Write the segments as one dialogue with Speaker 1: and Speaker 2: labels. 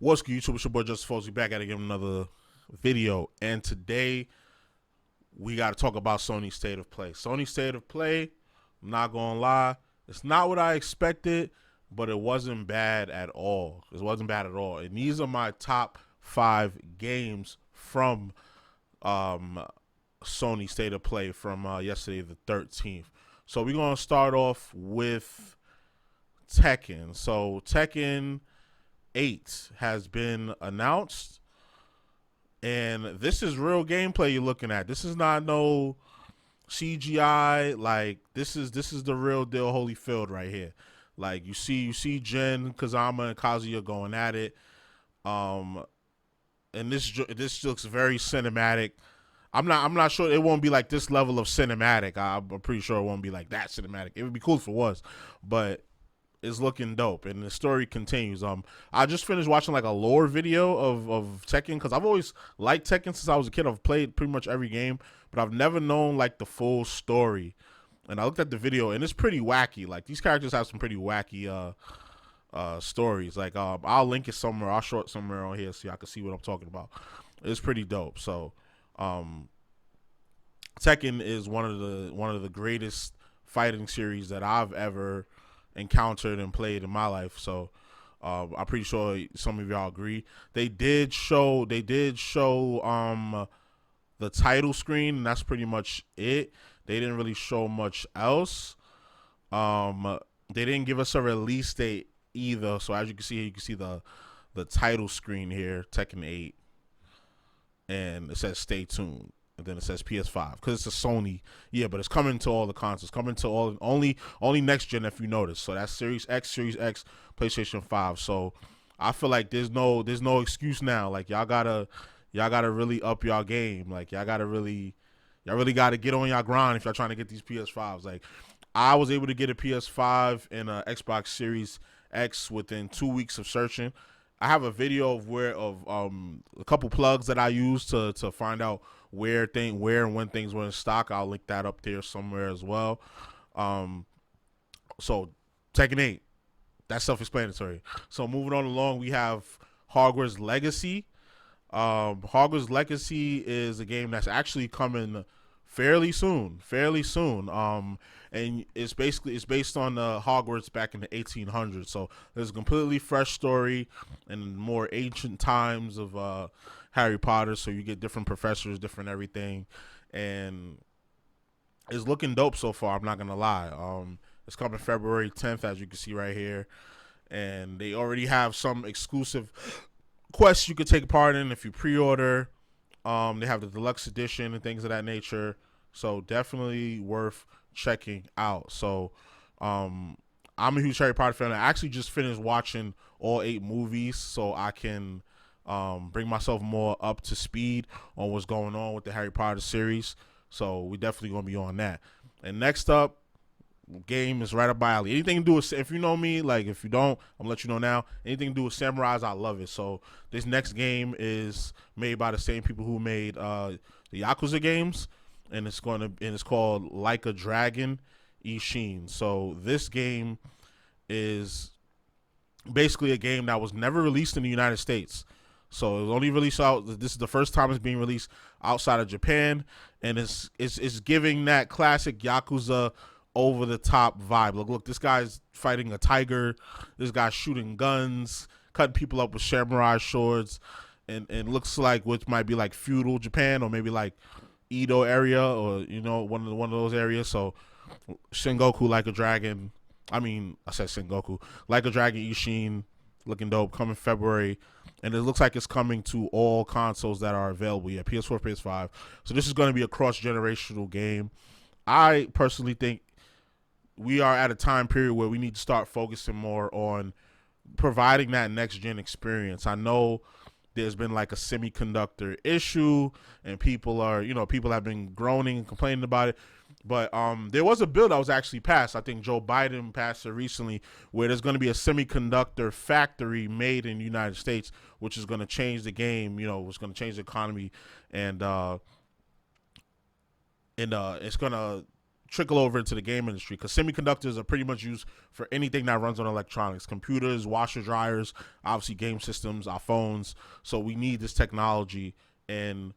Speaker 1: What's good, YouTube? It's your boy JusticeXFalls. We back at it again with another video, and today we got to talk about Sony's State of Play. Sony's State of Play, I'm not gonna lie, it's not what I expected, but it wasn't bad at all. It wasn't bad at all, and these are my top 5 games from Sony State of Play from yesterday, the 13th. So we're gonna start off with Tekken. So Tekken 8 has been announced, and this is real gameplay you're looking at. This is not no CGI. Like this is the real deal Holyfield right here. Like you see Jin, Kazama, and Kazuya going at it. And this looks very cinematic. I'm not sure it won't be like this level of cinematic. I'm pretty sure it won't be like that cinematic. It would be cool if it was, but is looking dope, and the story continues. I just finished watching like a lore video of Tekken, because I've always liked Tekken since I was a kid. I've played pretty much every game, but I've never known like the full story. And I looked at the video, and it's pretty wacky. Like these characters have some pretty wacky stories. Like I'll link it somewhere. I'll show it somewhere on here so y'all can see what I'm talking about. It's pretty dope. So Tekken is one of the greatest fighting series that I've ever encountered and played in my life. So I'm pretty sure some of y'all agree. They did show the title screen, and that's pretty much it. They didn't really show much else. They didn't give us a release date either. So as you can see here, you can see the title screen here, Tekken 8, and it says stay tuned. And then it says PS5 because it's a Sony, but it's coming to all the consoles, coming to all only next gen, if you notice. So that's Series X, PlayStation 5. So I feel like there's no excuse now. Like y'all gotta really up y'all game. Like y'all really gotta get on y'all grind if y'all trying to get these PS5s. Like I was able to get a PS5 and an Xbox Series X within 2 weeks of searching. I have a video of a couple plugs that I use to find out where and when things were in stock. I'll link that up there somewhere as well. So Tekken 8, that's self-explanatory. So moving on along, we have Hogwarts Legacy. Hogwarts Legacy is a game that's actually coming fairly soon. And it's based on Hogwarts back in the 1800s. So there's a completely fresh story and more ancient times of Harry Potter. So you get different professors, different everything, and it's looking dope so far. I'm not gonna lie. It's coming February 10th, as you can see right here, and they already have some exclusive quests you could take part in if you pre-order. They have the deluxe edition and things of that nature. So definitely worth checking out. So I'm a huge Harry Potter fan. I actually just finished watching all 8 movies so I can bring myself more up to speed on what's going on with the Harry Potter series. So we definitely gonna be on that. And next up, game is right up my alley. Anything to do with, if you know me, like if you don't, I'm gonna let you know now. Anything to do with samurais, I love it. So this next game is made by the same people who made the Yakuza games, and it's called Like a Dragon Ishin. So this game is basically a game that was never released in the United States. So it was only released out. This is the first time it's being released outside of Japan, and it's giving that classic Yakuza over the top vibe. Look, this guy's fighting a tiger. This guy's shooting guns, cutting people up with samurai swords, and looks like which might be like feudal Japan or maybe like Edo area, or one of those areas. So Sengoku Like a Dragon. I said Sengoku Like a Dragon Ishin, looking dope, coming February, and it looks like it's coming to all consoles that are available. PS4, PS5. So this is going to be a cross-generational game. I personally think we are at a time period where we need to start focusing more on providing that next-gen experience. I know there's been like a semiconductor issue, and people have been groaning and complaining about it. But there was a bill that was actually passed. I think Joe Biden passed it recently, where there's going to be a semiconductor factory made in the United States, which is going to change the game. It's going to change the economy, and it's going to trickle over into the game industry, because semiconductors are pretty much used for anything that runs on electronics, computers, washer dryers, obviously game systems, our phones. So we need this technology, and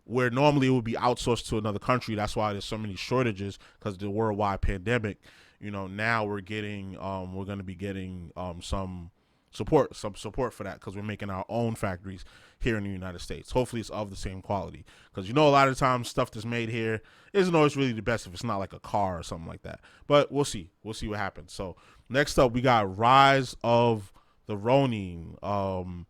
Speaker 1: where normally it would be outsourced to another country, that's why there's so many shortages, because of the worldwide pandemic. Now we're going to be getting some support for that, because we're making our own factories here in the United States. Hopefully it's of the same quality, because a lot of times stuff that's made here isn't always really the best if it's not like a car or something like that. But we'll see what happens. So next up we got Rise of the Ronin, and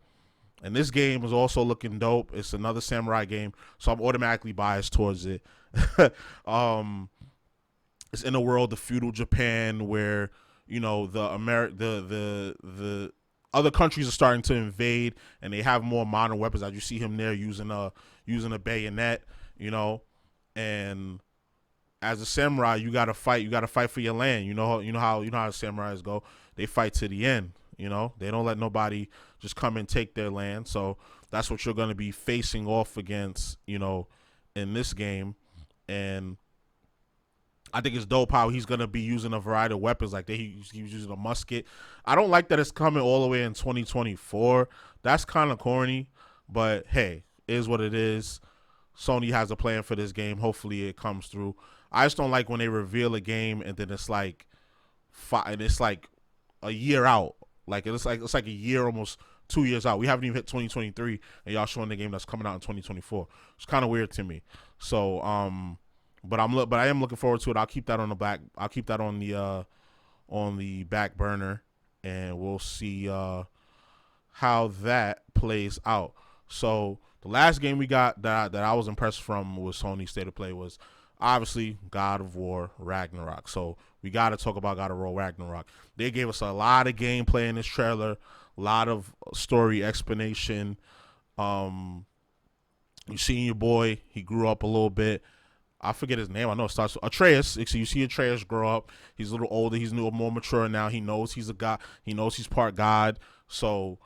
Speaker 1: this game is also looking dope. It's another samurai game, so I'm automatically biased towards it. It's in a world of feudal Japan where the other countries are starting to invade, and they have more modern weapons. As you see him there using a bayonet, and as a samurai, you gotta fight. You gotta fight for your land. You know how samurais go. They fight to the end. They don't let nobody just come and take their land. So that's what you're gonna be facing off against, in this game. And I think it's dope how he's gonna be using a variety of weapons. Like he was using a musket. I don't like that it's coming all the way in 2024. That's kind of corny, but hey, it is what it is. Sony has a plan for this game. Hopefully it comes through. I just don't like when they reveal a game and then it's like a year out. Like it's like a year, almost 2 years out. We haven't even hit 2023, and y'all showing the game that's coming out in 2024. It's kind of weird to me. So but I am looking forward to it. I'll keep that on the back. I'll keep that on the back burner, and we'll see how that plays out. So the last game we got that I was impressed from with Sony's State of Play was obviously God of War Ragnarok. So we got to talk about God of War Ragnarok. They gave us a lot of gameplay in this trailer, a lot of story explanation. You seen your boy, he grew up a little bit. I forget his name. I know it starts with Atreus. So you see Atreus grow up. He's a little older. He's more mature now. He knows he's a god. He knows he's part god. So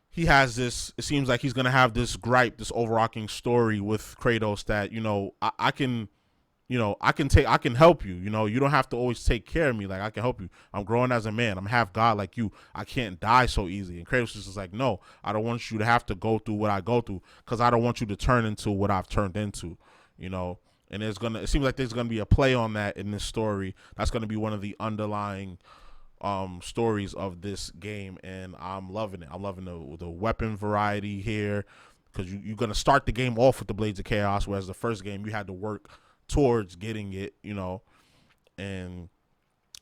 Speaker 1: he has this. It seems like he's gonna have this gripe, this overarching story with Kratos that I can help you. You don't have to always take care of me. Like, I can help you. I'm growing as a man. I'm half god like you. I can't die so easy. And Kratos is just like, no, I don't want you to have to go through what I go through, because I don't want you to turn into what I've turned into. And it seems like there's gonna be a play on that in this story. That's gonna be one of the underlying stories of this game, and I'm loving it. I'm loving the weapon variety here, because you're gonna start the game off with the Blades of Chaos, whereas the first game you had to work towards getting it, and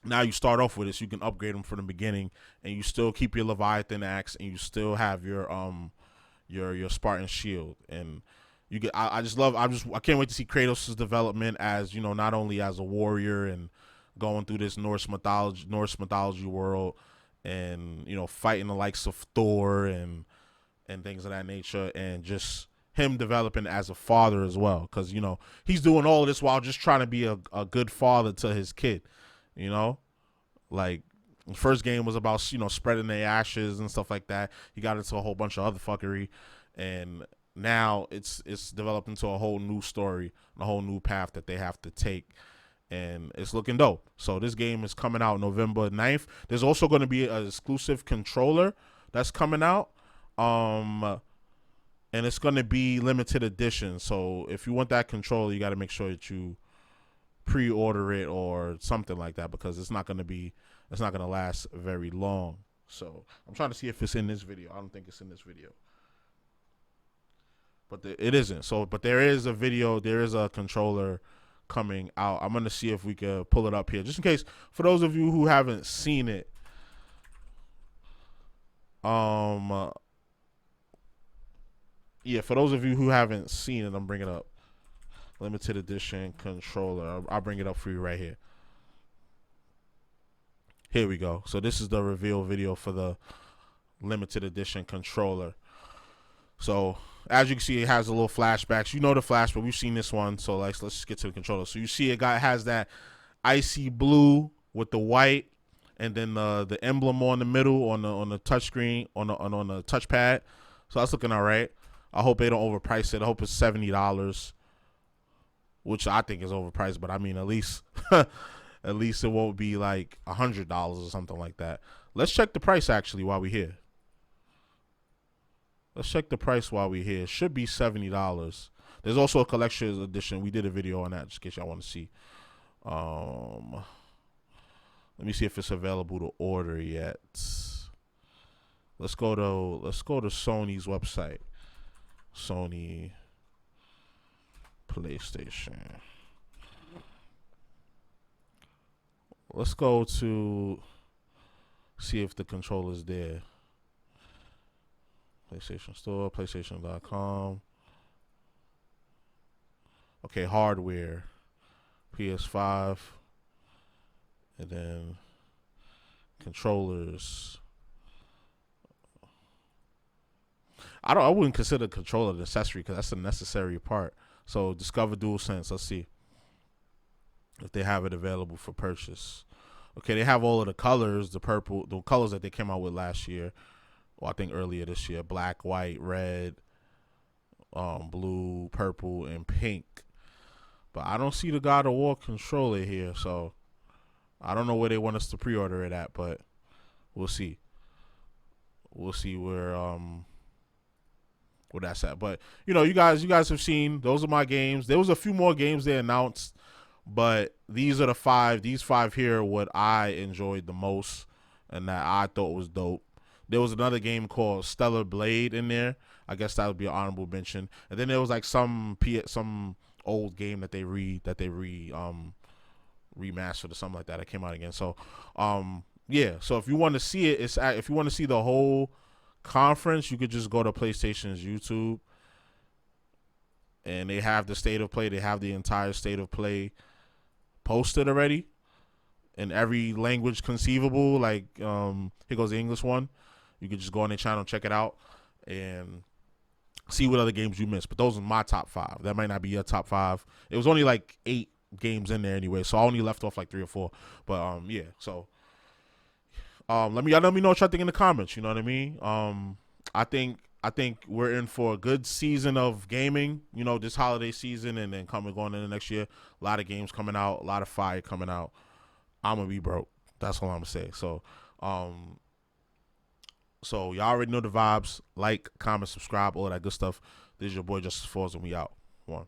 Speaker 1: now you start off with it, so you can upgrade them from the beginning, and you still keep your Leviathan axe, and you still have your Spartan shield. And you get, I can't wait to see Kratos' development as, not only as a warrior and going through this Norse mythology world, and fighting the likes of Thor and things of that nature, and just him developing as a father as well, because he's doing all of this while just trying to be a good father to his kid. Like the first game was about spreading their ashes and stuff like that. He got into a whole bunch of other fuckery, and now it's developed into a whole new story, a whole new path that they have to take, and it's looking dope. So this game is coming out November 9th. There's also going to be an exclusive controller that's coming out, and it's going to be limited edition. So if you want that controller, you got to make sure that you pre-order it or something like that, because it's not going to last very long. So I'm trying to see if it's in this video. I don't think it's in this video, but it isn't. So, but there is a video. There is a controller coming out. I'm gonna see if we can pull it up here, just in case, for those of you who haven't seen it. Yeah, for those of you who haven't seen it, I'm bringing it up. Limited edition controller. I'll bring it up for you right here. Here we go. So this is the reveal video for the limited edition controller. So as you can see, it has a little flashbacks. The flashback. We've seen this one. So let's just get to the controller. So you see it has that icy blue with the white, and then the emblem on the middle on the touch screen on the touchpad. So that's looking all right. I hope they don't overprice it. I hope it's $70. which I think is overpriced. But I mean, at least at least it won't be like $100 or something like that. Let's check the price actually while we're here. Let's check the price while we're here. It should be $70. There's also a collector's edition. We did a video on that, just in case y'all want to see. Let me see if it's available to order yet. Let's go to Sony's website. Sony PlayStation. Let's go to see if the controller's there. PlayStation Store, PlayStation.com. Okay, hardware. PS5. And then controllers. I wouldn't consider controller an accessory because that's a necessary part. So Discover DualSense. Let's see if they have it available for purchase. Okay, they have all of the colors, the colors that they came out with last year. Well, I think earlier this year: black, white, red, blue, purple, and pink. But I don't see the God of War controller here, so I don't know where they want us to pre-order it at. But we'll see. We'll see where that's at. But you guys have seen, those are my games. There was a few more games they announced, but these are the 5. These 5 here are what I enjoyed the most and that I thought was dope. There was another game called Stellar Blade in there. I guess that would be an honorable mention. And then there was like some old game that they remastered or something like that. It came out again. So yeah. So if you want to see it, if you want to see the whole conference, you could just go to PlayStation's YouTube, and they have the state of play. They have the entire state of play posted already in every language conceivable. Like here goes the English one. You could just go on their channel, check it out, and see what other games you missed. But those are my top 5. That might not be your top 5. It was only like 8 games in there anyway, so I only left off like 3 or 4. But yeah, so let me know what y'all think in the comments. You know what I mean? I think we're in for a good season of gaming, this holiday season, and then going into next year. A lot of games coming out, a lot of fire coming out. I'm gonna be broke. That's all I'm gonna say. So y'all already know the vibes. Like, comment, subscribe, all that good stuff. This is your boy JusticeXFalls, and we out. One.